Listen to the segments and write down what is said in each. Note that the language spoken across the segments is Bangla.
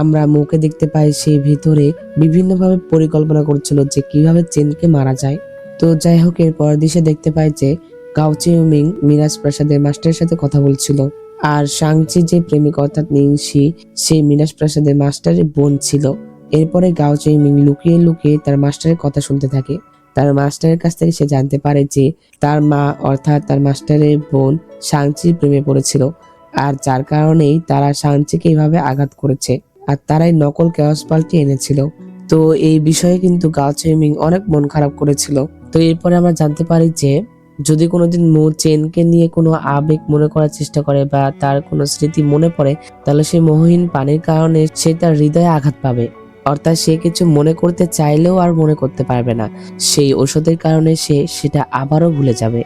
আমরা মুখে দেখতে পাই সে ভিতরে বিভিন্নভাবে পরিকল্পনা করছিল যে কিভাবে চেনকে মারা যায়। তো যাই হোক, এর পরের দৃশ্যে দেখতে পাই যে গাও চিউমিং মিরাজ প্রাসাদের মাস্টারের সাথে কথা বলছিল। আর শাংচি যে প্রেমিক অর্থাৎ নিংশি, সেই মিরাজ প্রাসাদের মাস্টারের বোন ছিল। এরপরে গাও চিউমিং লুকিয়ে লুকিয়ে তার মাস্টারের কথা শুনতে থাকে। তার মাস্টারের কাছ থেকে সে জানতে পারে যে তার মা অর্থাৎ তার মাস্টারের বোন শাংচির প্রেমে পড়েছিল, আর যার কারণেই তারা শাংচিকে এইভাবে আঘাত করেছে, আর তারাই নকল কেওস পাল্টি এনেছিল। তো এই বিষয়ে কিন্তু গাও চিউমিং অনেক মন খারাপ করেছিল। তো এরপরে আমরা জানতে পারি যে যদি কোনোদিন মো চেনকে নিয়ে কোনো আবেগ মনে করার চেষ্টা করে বা তার কোনো স্মৃতি মনে পড়ে, তাহলে সেই মোহহীন পানির কারণে সে তার হৃদয়ে আঘাত পাবে। অর্থাৎ সে কিছু মনে করতে চাইলেও আর মনে করতে পারবে না। সেই ঔষধের কারণে সে সেটা আবারও ভুলে যাবে।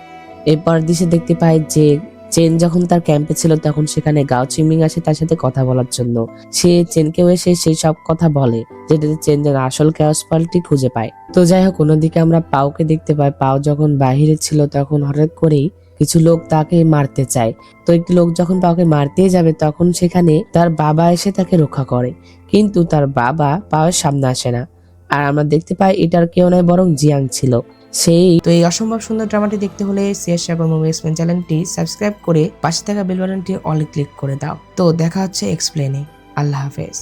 এরপর দিশে দেখতে পাই যে চেন যখন তার ক্যাম্পে ছিল তখন সেখানে গাও চিমিং আসে তার সাথে কথা বলার জন্য। সে চেনকেও এসে সেই সব কথা বলে, যেটাতে চেন যেন আসল ক্যাওস পাল্টি খুঁজে পায়। তো যাই হোক, অন্যদিকে আমরা পাওকে দেখতে পাই। পাও যখন বাহিরে ছিল তখন হঠাৎ করেই কিছু লোক তাকে মারতে চায়। তো একটি লোক যখন পাওকে মারতেই যাবে তখন সেখানে তার বাবা এসে তাকে রক্ষা করে, কিন্তু তার বাবা পাওয়ের সামনে আসে না। আর আমরা দেখতে পাই এটার কেউ নয় বরং জিয়াং ছিল। তো এই অসম্ভব সুন্দর ড্রামাটি দেখতে হলে সিয়ার সাগর মুভি এক্সপ্লেন চ্যানেলটি সাবস্ক্রাইব করে পাশে থাকা বেল বাটনটি অল ক্লিক করে দাও। তো দেখা হচ্ছে এক্সপ্লেনে। আল্লাহ হাফেজ।